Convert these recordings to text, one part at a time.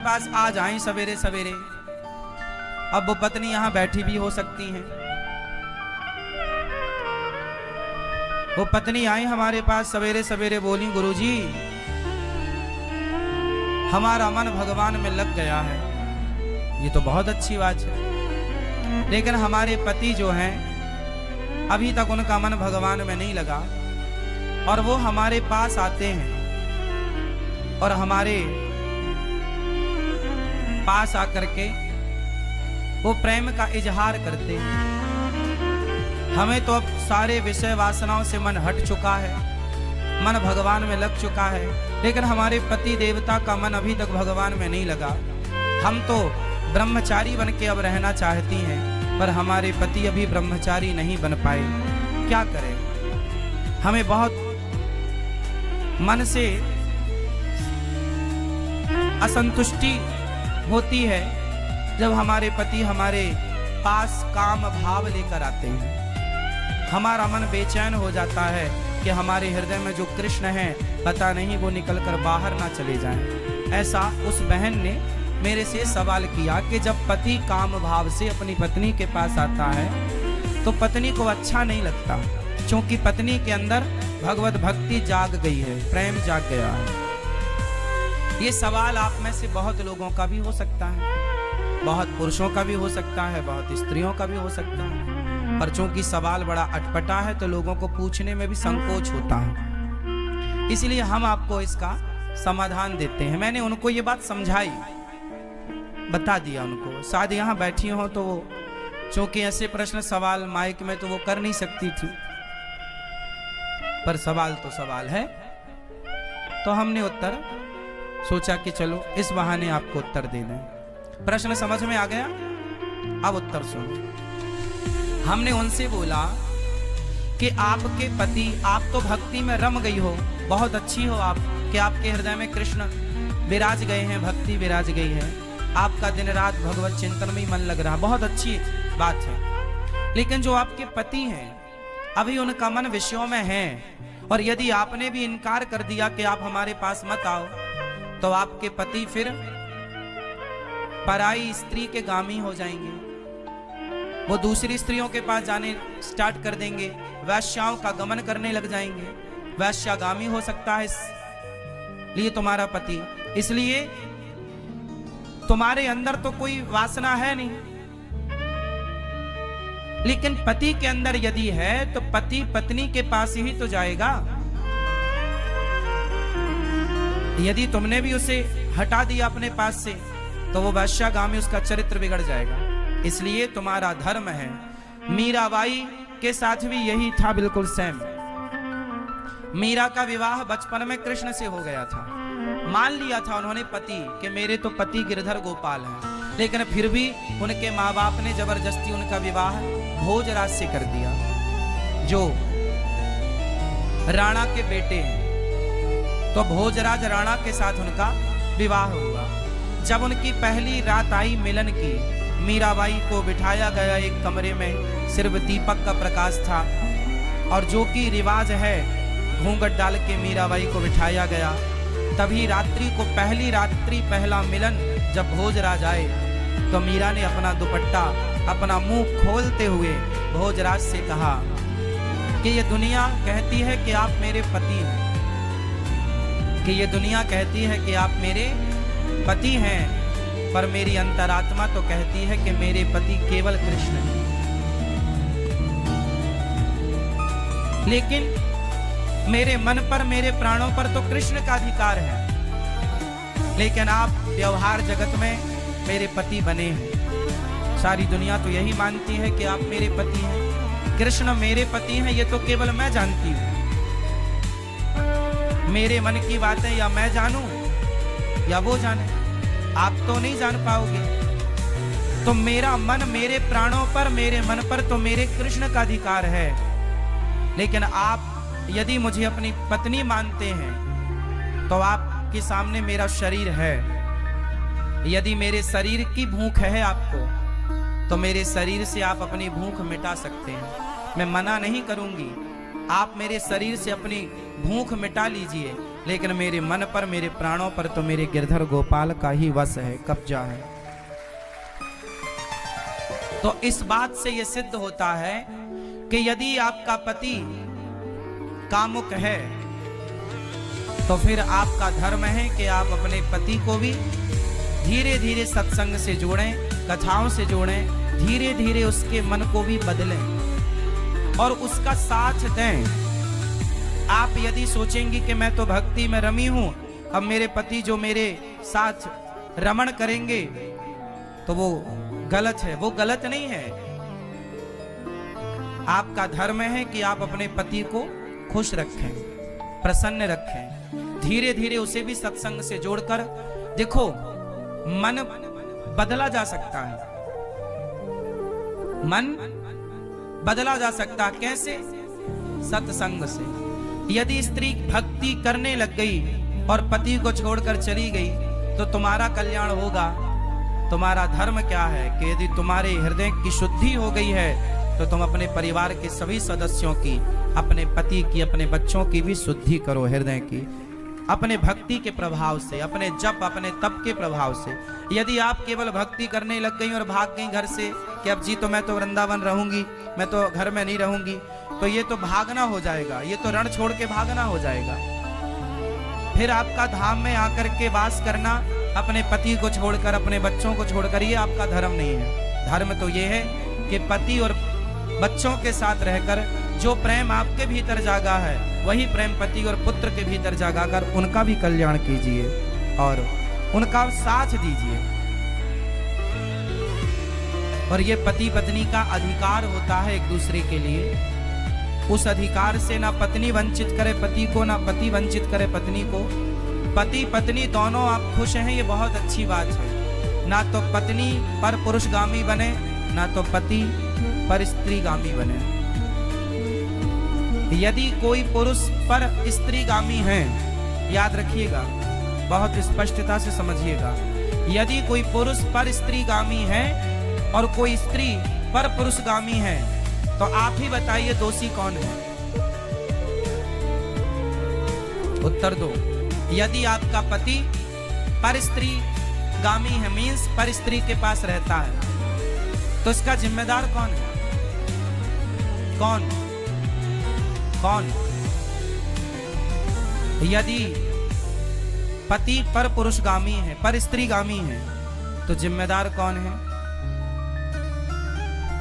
पास आ जाएं सवेरे सवेरे। अब वो पत्नी यहाँ बैठी भी हो सकती हैं। वो पत्नी आई हमारे पास सवेरे सवेरे, बोली गुरुजी हमारा मन भगवान में लग गया है। ये तो बहुत अच्छी बात है, लेकिन हमारे पति जो हैं अभी तक उनका मन भगवान में नहीं लगा, और वो हमारे पास आते हैं और हमारे पास आकर के वो प्रेम का इजहार करते हैं। हमें तो अब सारे विषय वासनाओं से मन हट चुका है, मन भगवान में लग चुका है, लेकिन हमारे पति देवता का मन अभी तक भगवान में नहीं लगा। हम तो ब्रह्मचारी बन के अब रहना चाहती हैं, पर हमारे पति अभी ब्रह्मचारी नहीं बन पाए। क्या करें? हमें बहुत मन से असंतुष्टि होती है जब हमारे पति हमारे पास काम भाव लेकर आते हैं। हमारा मन बेचैन हो जाता है कि हमारे हृदय में जो कृष्ण है पता नहीं वो निकलकर बाहर ना चले जाएं। ऐसा उस बहन ने मेरे से सवाल किया कि जब पति काम भाव से अपनी पत्नी के पास आता है तो पत्नी को अच्छा नहीं लगता, क्योंकि पत्नी के अंदर भगवत भक्ति जाग गई है, प्रेम जाग गया है। ये सवाल आप में से बहुत लोगों का भी हो सकता है, बहुत पुरुषों का भी हो सकता है, बहुत स्त्रियों का भी हो सकता है, पर चूंकि सवाल बड़ा अटपटा है तो लोगों को पूछने में भी संकोच होता है, इसलिए हम आपको इसका समाधान देते हैं। मैंने उनको ये बात समझाई, बता दिया उनको। शायद यहाँ बैठी हो तो वो चूंकि ऐसे प्रश्न सवाल माइक में तो वो कर नहीं सकती थी, पर सवाल तो सवाल है, तो हमने उत्तर सोचा कि चलो इस बहाने आपको उत्तर दे दें। प्रश्न समझ में आ गया? अब उत्तर सुनो। हमने उनसे बोला कि आपके पति, आप तो भक्ति में रम गई हो, बहुत अच्छी हो आप, कि आपके हृदय में कृष्ण विराज गए हैं, भक्ति विराज गई है, आपका दिन रात भगवत चिंतन में ही मन लग रहा, बहुत अच्छी बात है। लेकिन जो आपके पति हैं अभी उनका मन विषयों में है, और यदि आपने भी इनकार कर दिया कि आप हमारे पास मत आओ तो आपके पति फिर पराई स्त्री के गामी हो जाएंगे, वो दूसरी स्त्रियों के पास जाने स्टार्ट कर देंगे, वैश्याओं का गमन करने लग जाएंगे, वैश्यागामी हो सकता है इसलिए तुम्हारा पति। इसलिए तुम्हारे अंदर तो कोई वासना है नहीं, लेकिन पति के अंदर यदि है तो पति पत्नी के पास ही तो जाएगा। यदि तुमने भी उसे हटा दिया अपने पास से तो वो वैश्यागामी, उसका चरित्र बिगड़ जाएगा। इसलिए तुम्हारा धर्म है। मीराबाई के साथ भी यही था, बिल्कुल सेम। मीरा का विवाह बचपन में कृष्ण से हो गया था, मान लिया था उन्होंने पति कि मेरे तो पति गिरधर गोपाल हैं, लेकिन फिर भी उनके माँ बाप ने जबरदस्ती उनका विवाह भोजराज से कर दिया, जो राणा के बेटे हैं। तो भोजराज राणा के साथ उनका विवाह हुआ। जब उनकी पहली रात आई मिलन की, मीराबाई को बिठाया गया एक कमरे में, सिर्फ दीपक का प्रकाश था, और जो कि रिवाज है घूंघट डाल के मीराबाई को बिठाया गया। तभी रात्रि को, पहली रात्रि पहला मिलन जब भोजराज आए तो मीरा ने अपना दुपट्टा, अपना मुंह खोलते हुए भोजराज से कहा कि ये दुनिया कहती है कि आप मेरे पति हैं, कि ये दुनिया कहती है कि आप मेरे पति हैं, पर मेरी अंतरात्मा तो कहती है कि मेरे पति केवल कृष्ण हैं। लेकिन मेरे मन पर, मेरे प्राणों पर तो कृष्ण का अधिकार है, लेकिन आप व्यवहार जगत में मेरे पति बने हैं। सारी दुनिया तो यही मानती है कि आप मेरे पति हैं, कृष्ण मेरे पति हैं, ये तो केवल मैं जानती हूँ। मेरे मन की बातें या मैं जानूं या वो जाने, आप तो नहीं जान पाओगे। तो मेरा मन, मेरे प्राणों पर, मेरे मन पर तो मेरे कृष्ण का अधिकार है, लेकिन आप यदि मुझे अपनी पत्नी मानते हैं तो आपके सामने मेरा शरीर है। यदि मेरे शरीर की भूख है आपको तो मेरे शरीर से आप अपनी भूख मिटा सकते हैं, मैं मना नहीं करूंगी। आप मेरे शरीर से अपनी भूख मिटा लीजिए, लेकिन मेरे मन पर, मेरे प्राणों पर तो मेरे गिरधर गोपाल का ही वश है, कब्जा है। तो इस बात से यह सिद्ध होता है कि यदि आपका पति कामुक है तो फिर आपका धर्म है कि आप अपने पति को भी धीरे धीरे सत्संग से जोड़ें, कथाओं से जोड़ें, धीरे धीरे उसके मन को भी बदलें और उसका साथ दें। आप यदि सोचेंगी कि मैं तो भक्ति में रमी हूं, अब मेरे पति जो मेरे साथ रमण करेंगे तो वो गलत है, वो गलत नहीं है। आपका धर्म है कि आप अपने पति को खुश रखें, प्रसन्न रखें, धीरे धीरे उसे भी सत्संग से जोड़कर। देखो, मन बदला जा सकता है, मन बदला जा सकता है। कैसे? सत्संग से। यदि स्त्री भक्ति करने लग गई और पति को छोड़कर चली गई तो तुम्हारा कल्याण होगा। तुम्हारा धर्म क्या है कि यदि तुम्हारे हृदय की शुद्धि हो गई है तो तुम अपने परिवार के सभी सदस्यों की, अपने पति की, अपने बच्चों की भी शुद्धि करो हृदय की, अपने भक्ति के प्रभाव से, अपने जप, अपने तप के प्रभाव से। यदि आप केवल भक्ति करने लग गई और भाग गई घर से कि अब जी तो मैं तो वृंदावन रहूंगी, मैं तो घर में नहीं रहूंगी, तो ये तो भागना हो जाएगा, ये तो रण छोड़ के भागना हो जाएगा। फिर आपका धाम में आकर के वास करना, अपने पति को छोड़कर, अपने बच्चों को छोड़कर, ये आपका धर्म नहीं है। धर्म तो ये है कि पति और बच्चों के साथ रहकर जो प्रेम आपके भीतर जागा है वही प्रेम पति और पुत्र के भीतर जागा कर उनका भी कल्याण कीजिए और उनका साथ दीजिए। और ये पति पत्नी का अधिकार होता है एक दूसरे के लिए। उस अधिकार से ना पत्नी वंचित करे पति को, ना पति वंचित करे पत्नी को। पति पत्नी दोनों आप खुश हैं, ये बहुत अच्छी बात है। ना तो पत्नी पर पुरुषगामी बने, ना तो पति पर स्त्रीगामी बने। यदि कोई पुरुष पर स्त्रीगामी है, याद रखिएगा, बहुत स्पष्टता से समझिएगा, यदि कोई पुरुष पर स्त्रीगामी है और कोई स्त्री पर पुरुषगामी है तो आप ही बताइए दोषी कौन है? उत्तर दो। यदि आपका पति पर स्त्री गामी है, मीन्स पर स्त्री के पास रहता है, तो इसका जिम्मेदार कौन है? कौन? कौन? यदि पति पर पुरुषगामी है, पर स्त्रीगामी है, तो जिम्मेदार कौन है?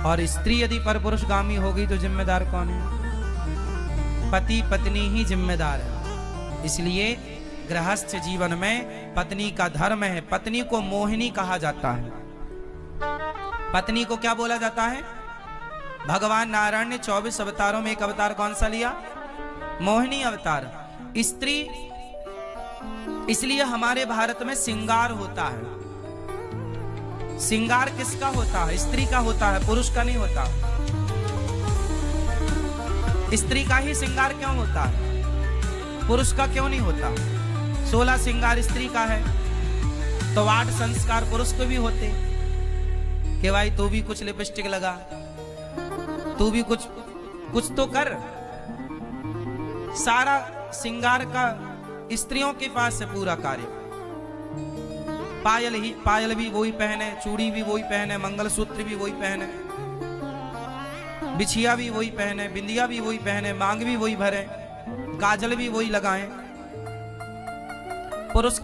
और स्त्री यदि पर पुरुषगामी हो गई तो जिम्मेदार कौन है? पति पत्नी ही जिम्मेदार है। इसलिए गृहस्थ जीवन में पत्नी का धर्म है। पत्नी को मोहिनी कहा जाता है। पत्नी को क्या बोला जाता है? भगवान नारायण ने 24 अवतारों में एक अवतार कौन सा लिया? मोहिनी अवतार। स्त्री, इसलिए हमारे भारत में श्रृंगार होता है। श्रृंगार किसका होता है? स्त्री का होता है, पुरुष का नहीं होता। स्त्री का ही श्रृंगार क्यों होता है, पुरुष का क्यों नहीं होता? 16 श्रृंगार स्त्री का है तो 8 संस्कार पुरुष को भी होते कि भाई तू भी कुछ लिपस्टिक लगा, तू भी कुछ तो कर। सारा श्रृंगार का स्त्रियों के पास है पूरा कार्य। पायल भी वही पहने, चूड़ी भी वही पहने, मंगलसूत्र भी वही पहने, बिछिया भी वही पहने, बिंदिया भी वही पहने, मांग भी वही भरे, काजल भी वही लगाएं। पुरुष